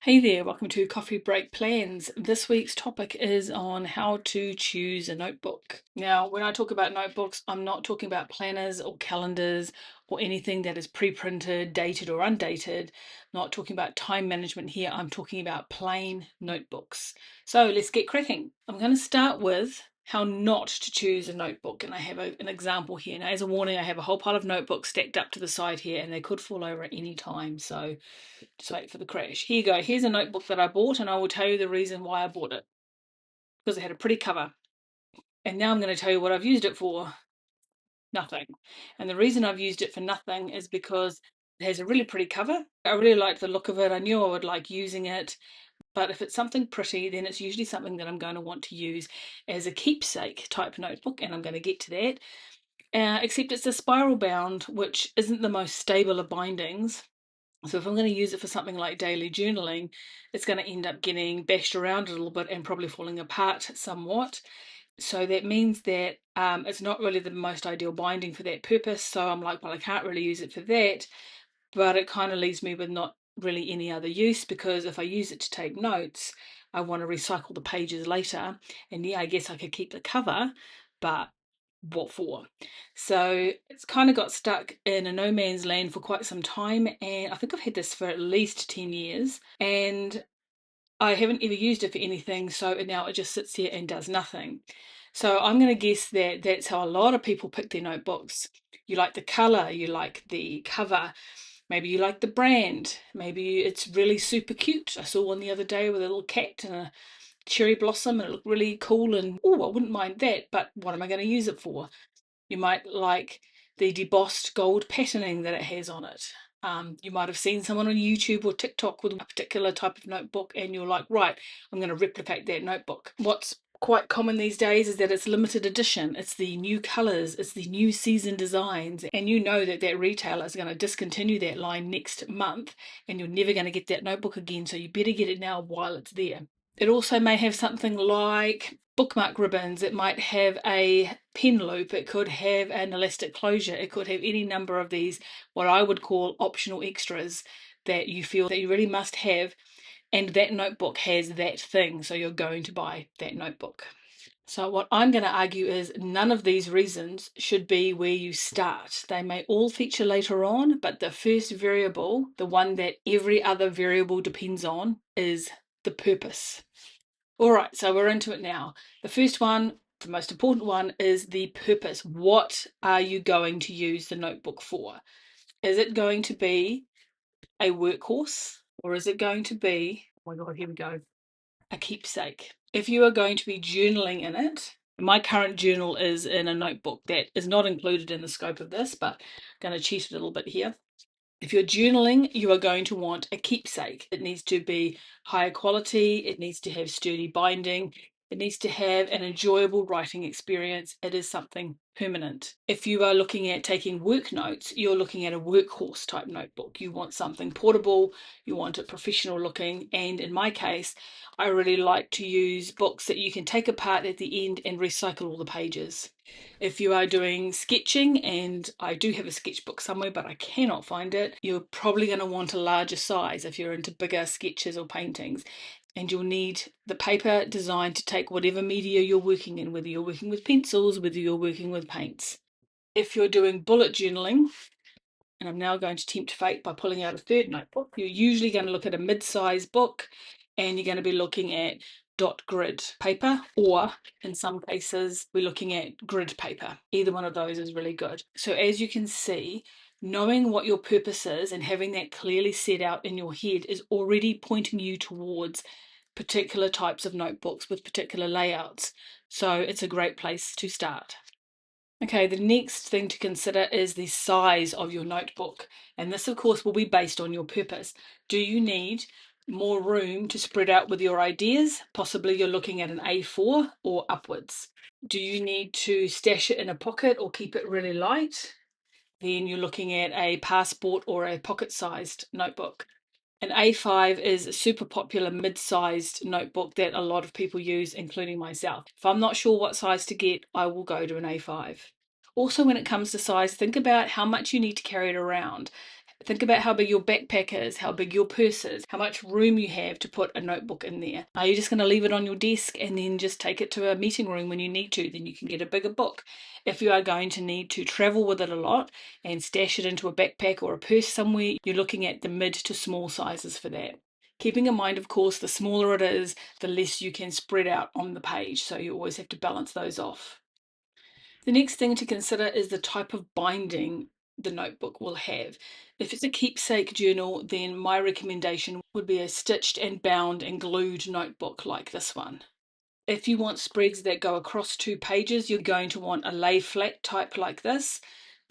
Hey there, welcome to Coffee Break Plans. This week's topic is on how to choose a notebook. Now, when I talk about notebooks, I'm not talking about planners or calendars or anything that is pre-printed, dated or undated. Not talking about time management here, I'm talking about plain notebooks. So let's get cracking. I'm going to start with how not to choose a notebook, and I have an example here. Now, as a warning, I have a whole pile of notebooks stacked up to the side here and they could fall over at any time, so just wait for the crash. Here you go. Here's a notebook that I bought, and I will tell you the reason why I bought it. Because it had a pretty cover. And now I'm going to tell you what I've used it for. Nothing. And the reason I've used it for nothing is because it has a really pretty cover. I really liked the look of it. I knew I would like using it. But if it's something pretty, then it's usually something that I'm going to want to use as a keepsake type notebook, and I'm going to get to that. Except it's a spiral bound, which isn't the most stable of bindings. So if I'm going to use it for something like daily journaling, it's going to end up getting bashed around a little bit and probably falling apart somewhat. So that means that it's not really the most ideal binding for that purpose. So I'm like, well, I can't really use it for that. But it kind of leaves me with not really any other use, because if I use it to take notes, I want to recycle the pages later. And yeah, I guess I could keep the cover, but what for? So it's kind of got stuck in a no man's land for quite some time, and I think I've had this for at least 10 years, and I haven't ever used it for anything, so now it just sits there and does nothing. So I'm going to guess that that's how a lot of people pick their notebooks. You like the color, you like the cover, maybe you like the brand, maybe it's really super cute. I saw one the other day with a little cat and a cherry blossom, and it looked really cool, and oh, I wouldn't mind that, but what am I going to use it for? You might like the debossed gold patterning that it has on it. You might have seen someone on YouTube or TikTok with a particular type of notebook, and you're like, right, I'm going to replicate that notebook. What's quite common these days is that it's limited edition. It's the new colors, it's the new season designs, and you know that that retailer is going to discontinue that line next month, and you're never going to get that notebook again, so you better get it now while it's there. It also may have something like bookmark ribbons, it might have a pen loop, it could have an elastic closure, it could have any number of these, what I would call optional extras, that you feel that you really must have, and that notebook has that thing, so you're going to buy that notebook. So what I'm going to argue is none of these reasons should be where you start. They may all feature later on, but the first variable, the one that every other variable depends on, is the purpose. All right, so we're into it now. The first one, the most important one, is the purpose. What are you going to use the notebook for? Is it going to be a workhorse, or is it going to be, oh my God, here we go, a keepsake? If you are going to be journaling in it, my current journal is in a notebook that is not included in the scope of this, but I'm going to cheat a little bit here. If you're journaling, you are going to want a keepsake. It needs to be higher quality, it needs to have sturdy binding, it needs to have an enjoyable writing experience. It is something permanent. If you are looking at taking work notes, you're looking at a workhorse type notebook. You want something portable, you want it professional looking, and in my case, I really like to use books that you can take apart at the end and recycle all the pages. If you are doing sketching, and I do have a sketchbook somewhere but I cannot find it, you're probably going to want a larger size if you're into bigger sketches or paintings. And you'll need the paper designed to take whatever media you're working in, whether you're working with pencils, whether you're working with paints. If you're doing bullet journaling, and I'm now going to tempt fate by pulling out a third notebook, you're usually going to look at a mid-size book, and you're going to be looking at dot grid paper, or in some cases we're looking at grid paper. Either one of those is really good. So as you can see, knowing what your purpose is and having that clearly set out in your head is already pointing you towards particular types of notebooks with particular layouts. So it's a great place to start. Okay, the next thing to consider is the size of your notebook. And this, of course, will be based on your purpose. Do you need more room to spread out with your ideas? Possibly you're looking at an A4 or upwards. Do you need to stash it in a pocket or keep it really light? Then you're looking at a passport or a pocket-sized notebook. An A5 is a super popular mid-sized notebook that a lot of people use, including myself. If I'm not sure what size to get, I will go to an A5. Also, when it comes to size, think about how much you need to carry it around. Think about how big your backpack is, how big your purse is, how much room you have to put a notebook in there. Are you just going to leave it on your desk and then just take it to a meeting room when you need to? Then you can get a bigger book. If you are going to need to travel with it a lot and stash it into a backpack or a purse somewhere, you're looking at the mid to small sizes for that. Keeping in mind, of course, the smaller it is, the less you can spread out on the page. So you always have to balance those off. The next thing to consider is the type of binding the notebook will have. If it's a keepsake journal, then my recommendation would be a stitched and bound and glued notebook like this one. If you want spreads that go across 2 pages, you're going to want a lay flat type like this,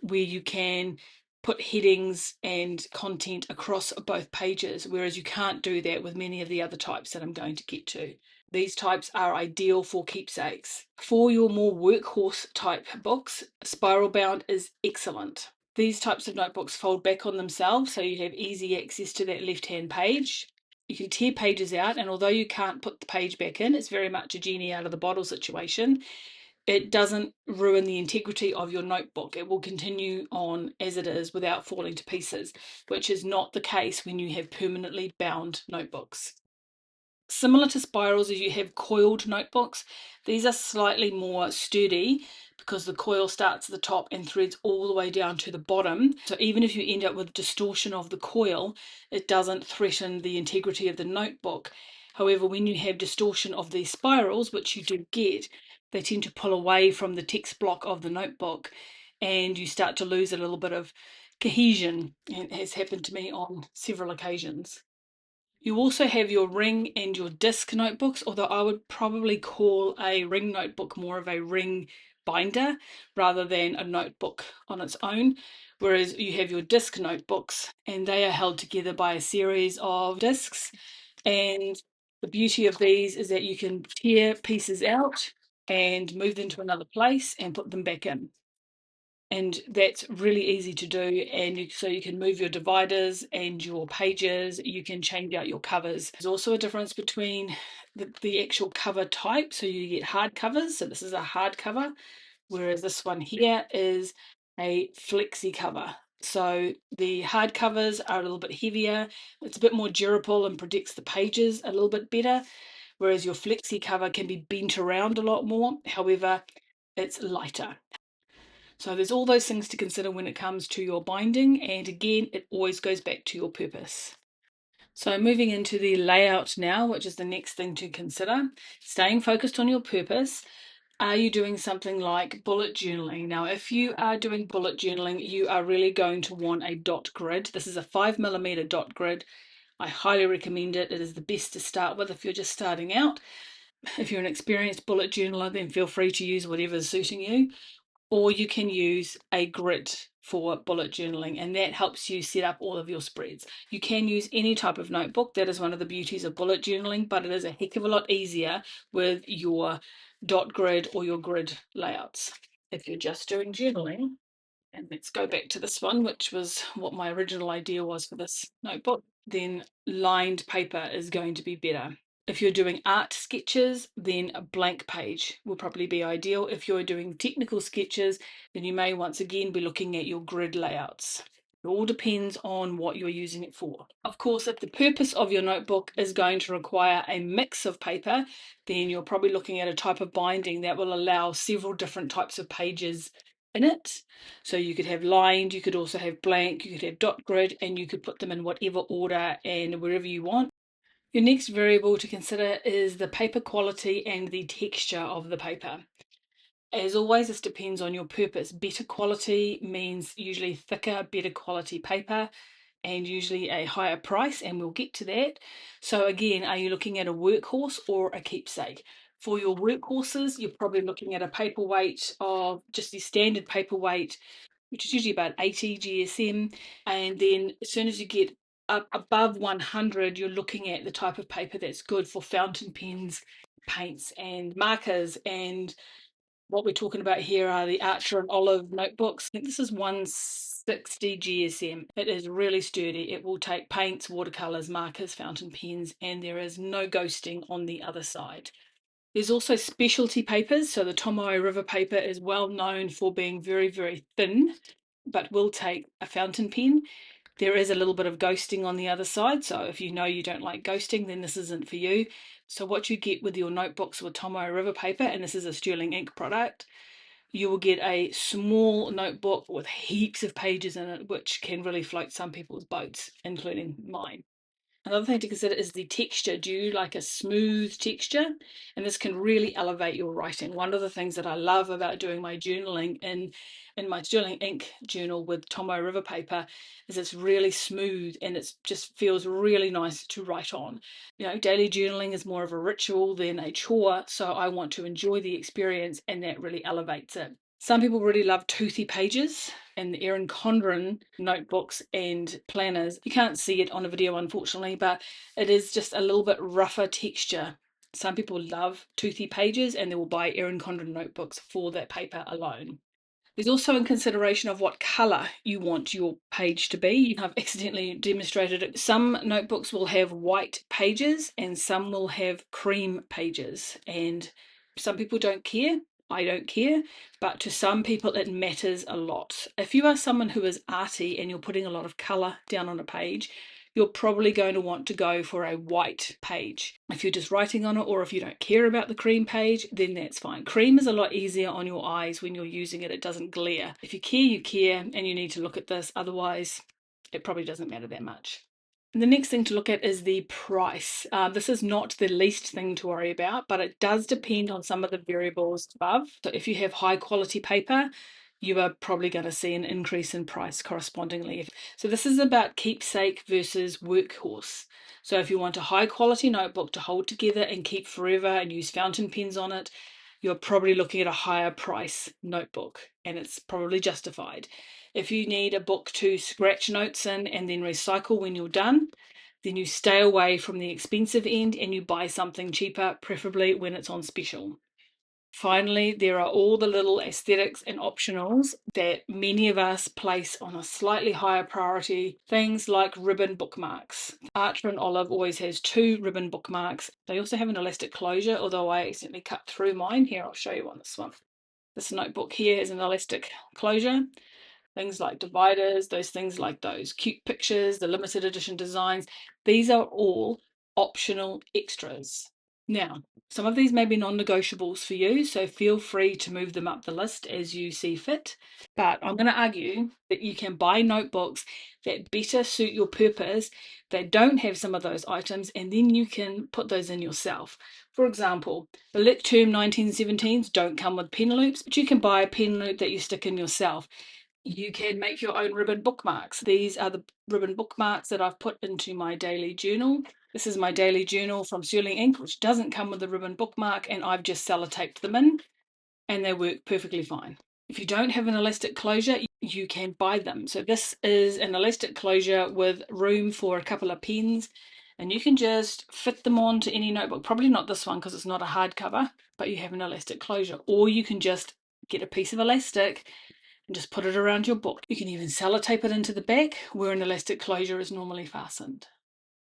where you can put headings and content across both pages, whereas you can't do that with many of the other types that I'm going to get to. These types are ideal for keepsakes. For your more workhorse type books, spiral bound is excellent. These types of notebooks fold back on themselves, so you have easy access to that left-hand page. You can tear pages out, and although you can't put the page back in, it's very much a genie out of the bottle situation. It doesn't ruin the integrity of your notebook. It will continue on as it is without falling to pieces, which is not the case when you have permanently bound notebooks. Similar to spirals, as you have coiled notebooks, these are slightly more sturdy because the coil starts at the top and threads all the way down to the bottom. So even if you end up with distortion of the coil, it doesn't threaten the integrity of the notebook. However, when you have distortion of these spirals, which you do get, they tend to pull away from the text block of the notebook and you start to lose a little bit of cohesion. It has happened to me on several occasions. You also have your ring and your disc notebooks, although I would probably call a ring notebook more of a ring binder rather than a notebook on its own. Whereas you have your disc notebooks and they are held together by a series of discs. And the beauty of these is that you can tear pieces out and move them to another place and put them back in, and that's really easy to do. And so you can move your dividers and your pages, you can change out your covers. There's also a difference between the actual cover type. So you get hard covers, so this is a hard cover, whereas this one here is a flexi cover. So the hard covers are a little bit heavier, it's a bit more durable and protects the pages a little bit better, whereas your flexi cover can be bent around a lot more, however it's lighter. So there's all those things to consider when it comes to your binding, and again, it always goes back to your purpose. So moving into the layout now, which is the next thing to consider, staying focused on your purpose. Are you doing something like bullet journaling? Now, if you are doing bullet journaling, you are really going to want a dot grid. This is a 5mm dot grid. I highly recommend it. It is the best to start with if you're just starting out. If you're an experienced bullet journaler, then feel free to use whatever's suiting you. Or you can use a grid for bullet journaling, and that helps you set up all of your spreads. You can use any type of notebook. That is one of the beauties of bullet journaling, but it is a heck of a lot easier with your dot grid or your grid layouts. If you're just doing journaling, and let's go back to this one, which was what my original idea was for this notebook, then lined paper is going to be better. If you're doing art sketches, then a blank page will probably be ideal. If you're doing technical sketches, then you may once again be looking at your grid layouts. It all depends on what you're using it for. Of course, if the purpose of your notebook is going to require a mix of paper, then you're probably looking at a type of binding that will allow several different types of pages in it. So you could have lined, you could also have blank, you could have dot grid, and you could put them in whatever order and wherever you want. Your next variable to consider is the paper quality and the texture of the paper. As always, this depends on your purpose. Better quality means usually thicker, better quality paper, and usually a higher price, and we'll get to that. So again, are you looking at a workhorse or a keepsake? For your workhorses, you're probably looking at a paper weight of just the standard paper weight, which is usually about 80 GSM. And then as soon as you get up above 100, you're looking at the type of paper that's good for fountain pens, paints, and markers. And what we're talking about here are the Archer and Olive notebooks. I think this is 160 GSM. It is really sturdy. It will take paints, watercolors, markers, fountain pens, and there is no ghosting on the other side. There's also specialty papers. So the Tomoe River paper is well known for being very, very thin, but will take a fountain pen. There is a little bit of ghosting on the other side, so if you know you don't like ghosting, then this isn't for you. So what you get with your notebooks with Tomoe River paper, and this is a Sterling ink product, you will get a small notebook with heaps of pages in it, which can really float some people's boats, including mine. Another thing to consider is the texture. Do you like a smooth texture? And this can really elevate your writing. One of the things that I love about doing my journaling in my Sterling ink journal with Tomoe River paper is it's really smooth and it just feels really nice to write on. Daily journaling is more of a ritual than a chore, so I want to enjoy the experience, and that really elevates it. Some people really love toothy pages, and the Erin Condren notebooks and planners. You can't see it on a video, unfortunately, but it is just a little bit rougher texture. Some people love toothy pages, and they will buy Erin Condren notebooks for that paper alone. There's also in consideration of what colour you want your page to be. I've accidentally demonstrated it. Some notebooks will have white pages and some will have cream pages. And some people don't care. I don't care. But to some people it matters a lot. If you are someone who is arty and you're putting a lot of colour down on a page, you're probably going to want to go for a white page. If you're just writing on it, or if you don't care about the cream page, then that's fine. Cream is a lot easier on your eyes when you're using it. It doesn't glare. If you care, you care, and you need to look at this. Otherwise, it probably doesn't matter that much. And the next thing to look at is the price. This is not the least thing to worry about, but it does depend on some of the variables above. So if you have high quality paper, you are probably going to see an increase in price correspondingly. So this is about keepsake versus workhorse. So if you want a high quality notebook to hold together and keep forever and use fountain pens on it, you're probably looking at a higher price notebook, and it's probably justified. If you need a book to scratch notes in and then recycle when you're done, then you stay away from the expensive end and you buy something cheaper, preferably when it's on special. Finally, there are all the little aesthetics and optionals that many of us place on a slightly higher priority. Things like ribbon bookmarks. Archer and Olive always has 2 ribbon bookmarks. They also have an elastic closure, although I accidentally cut through mine. Here, I'll show you on this one. This notebook here is an elastic closure. Things like dividers, those cute pictures, the limited edition designs, these are all optional extras. Now, some of these may be non-negotiables for you, so feel free to move them up the list as you see fit. But I'm going to argue that you can buy notebooks that better suit your purpose, that don't have some of those items, and then you can put those in yourself. For example, the Leuchteurm 1917s don't come with pen loops, but you can buy a pen loop that you stick in yourself. You can make your own ribbon bookmarks. These are the ribbon bookmarks that I've put into my daily journal. This is my daily journal from Sterling ink, which doesn't come with a ribbon bookmark, and I've just sellotaped them in, and they work perfectly fine. If you don't have an elastic closure, you can buy them. So this is an elastic closure with room for a couple of pens, and you can just fit them onto any notebook. Probably not this one because it's not a hardcover, but you have an elastic closure. Or you can just get a piece of elastic and just put it around your book. You can even sellotape it into the back where an elastic closure is normally fastened.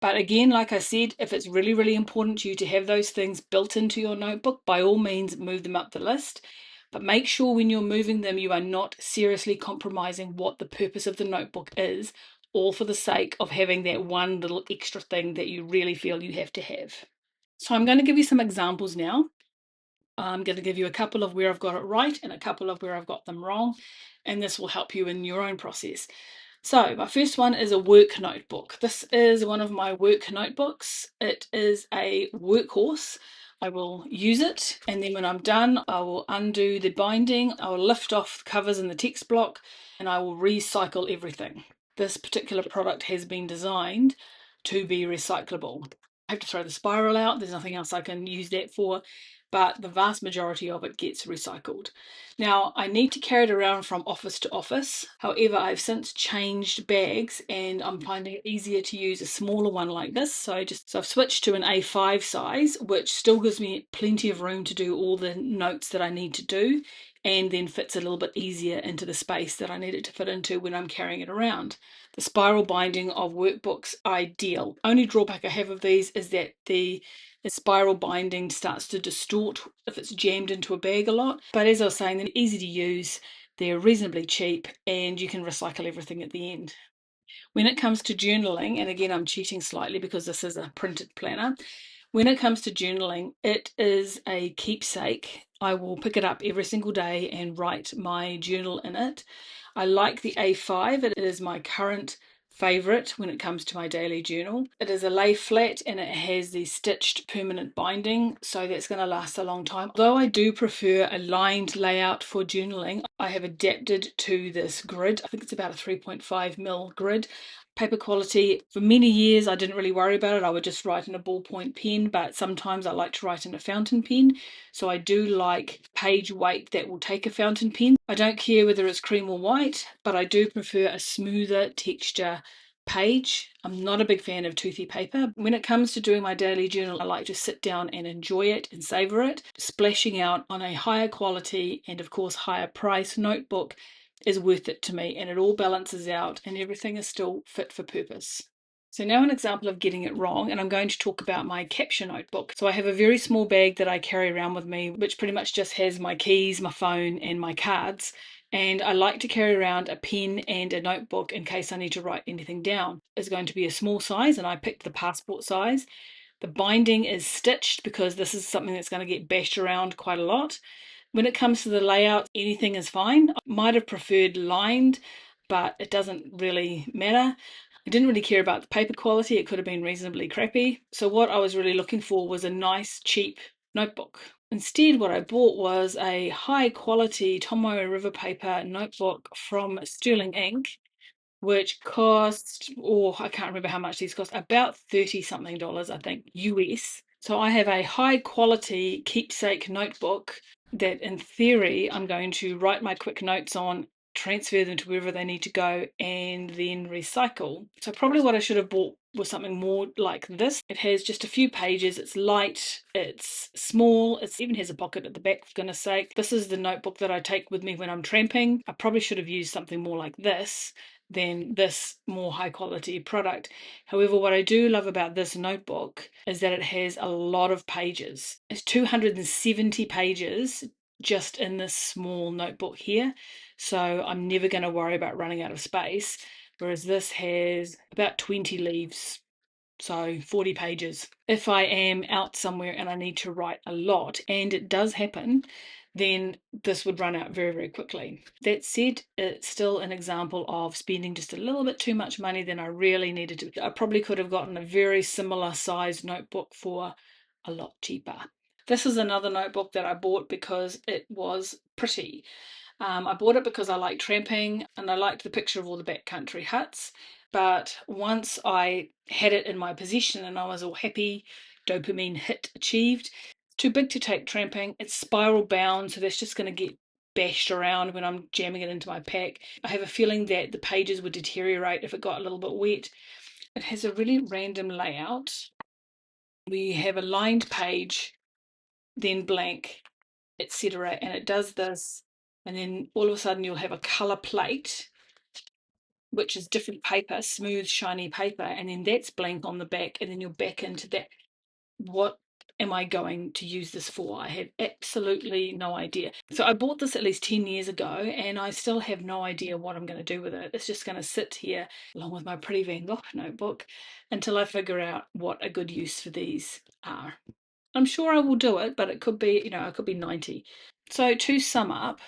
But again, like I said, if it's really, really important to you to have those things built into your notebook, by all means, move them up the list. But make sure when you're moving them, you are not seriously compromising what the purpose of the notebook is, all for the sake of having that one little extra thing that you really feel you have to have. So I'm going to give you some examples now. I'm going to give you a couple of where I've got it right and a couple of where I've got them wrong, and this will help you in your own process. So my first one is a work notebook. This is one of my work notebooks. It is a workhorse. I will use it, and then when I'm done, I will undo the binding, I will lift off the covers and the text block, and I will recycle everything. This particular product has been designed to be recyclable. I have to throw the spiral out, there's nothing else I can use that for, but the vast majority of it gets recycled. Now, I need to carry it around from office to office. However, I've since changed bags and I'm finding it easier to use a smaller one like this. So I've switched to an A5 size, which still gives me plenty of room to do all the notes that I need to do, and then fits a little bit easier into the space that I need it to fit into when I'm carrying it around. The spiral binding of workbooks, ideal. Only drawback I have of these is that the spiral binding starts to distort if it's jammed into a bag a lot. But as I was saying, they're easy to use, they're reasonably cheap, and you can recycle everything at the end. When it comes to journaling, and again, I'm cheating slightly because this is a printed planner. When it comes to journaling, it is a keepsake. I will pick it up every single day and write my journal in it. I like the A5. It is my current favorite when it comes to my daily journal. It is a lay flat and it has the stitched permanent binding, so that's going to last a long time. Though I do prefer a lined layout for journaling, I have adapted to this grid. I think it's about a 3.5 mil grid. Paper quality, for many years I didn't really worry about it. I would just write in a ballpoint pen, but sometimes I like to write in a fountain pen. So I do like page weight that will take a fountain pen. I don't care whether it's cream or white, but I do prefer a smoother texture page. I'm not a big fan of toothy paper. When it comes to doing my daily journal, I like to sit down and enjoy it and savor it. Splashing out on a higher quality and of course higher price notebook is worth it to me, and it all balances out and everything is still fit for purpose. So now an example of getting it wrong, and I'm going to talk about my capture notebook. So I have a very small bag that I carry around with me, which pretty much just has my keys, my phone, and my cards. And I like to carry around a pen and a notebook in case I need to write anything down. It's going to be a small size, and I picked the passport size. The binding is stitched because this is something that's going to get bashed around quite a lot. When it comes to the layout, anything is fine. I might have preferred lined, but it doesn't really matter. I didn't really care about the paper quality. It could have been reasonably crappy. So what I was really looking for was a nice, cheap notebook. Instead, what I bought was a high quality Tomoe River paper notebook from Sterling Ink, which cost, oh, I can't remember how much these cost, about 30 something dollars, I think, US. So I have a high quality keepsake notebook that in theory I'm going to write my quick notes on, transfer them to wherever they need to go, and then recycle. So probably what I should have bought was something more like this. It has just a few pages, it's light, it's small, it even has a pocket at the back, for goodness sake. This is the notebook that I take with me when I'm tramping. I probably should have used something more like this than this more high quality product. However, what I do love about this notebook is that it has a lot of pages. It's 270 pages just in this small notebook here. So I'm never going to worry about running out of space. Whereas this has about 20 leaves, so 40 pages. If I am out somewhere and I need to write a lot, and it does happen, then this would run out very, very quickly. That said, it's still an example of spending just a little bit too much money than I really needed to. I probably could have gotten a very similar sized notebook for a lot cheaper. This is another notebook that I bought because it was pretty. I bought it because I like tramping and I liked the picture of all the backcountry huts. But once I had it in my possession and I was all happy, dopamine hit achieved, too big to take tramping. It's spiral bound, so that's just going to get bashed around when I'm jamming it into my pack. I have a feeling that the pages would deteriorate if it got a little bit wet. It has a really random layout. We have a lined page, then blank, etc. And it does this, and then all of a sudden you'll have a color plate, which is different paper, smooth, shiny paper, and then that's blank on the back, and then you're back into that. What am I going to use this for? I have absolutely no idea. So I bought this at least 10 years ago, and I still have no idea what I'm going to do with it. It's just going to sit here along with my pretty Van Gogh notebook until I figure out what a good use for these are. I'm sure I will do it, but it could be, I could be 90. So to sum up,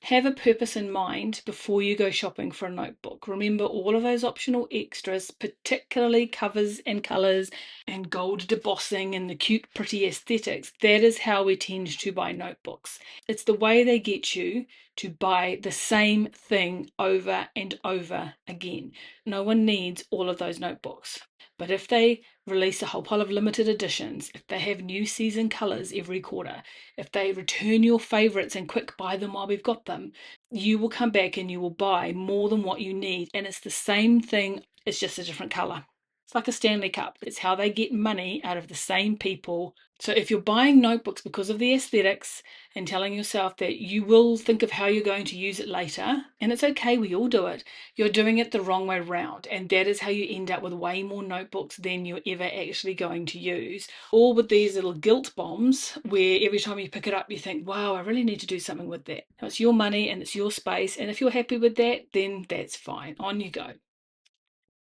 have a purpose in mind before you go shopping for a notebook. Remember all of those optional extras, particularly covers and colours and gold debossing and the cute, pretty aesthetics. That is how we tend to buy notebooks. It's the way they get you to buy the same thing over and over again. No one needs all of those notebooks. But if they release a whole pile of limited editions, if they have new season colours every quarter, if they return your favourites and quick buy them while we've got them, you will come back and you will buy more than what you need. And it's the same thing, it's just a different colour. It's like a Stanley Cup. It's how they get money out of the same people. So if you're buying notebooks because of the aesthetics and telling yourself that you will think of how you're going to use it later, and it's okay, we all do it, you're doing it the wrong way round. And that is how you end up with way more notebooks than you're ever actually going to use. Or with these little guilt bombs where every time you pick it up you think, wow, I really need to do something with that. Now, it's your money and it's your space, and if you're happy with that, then that's fine. On you go.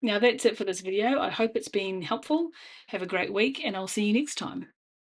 Now that's it for this video. I hope it's been helpful. Have a great week, and I'll see you next time.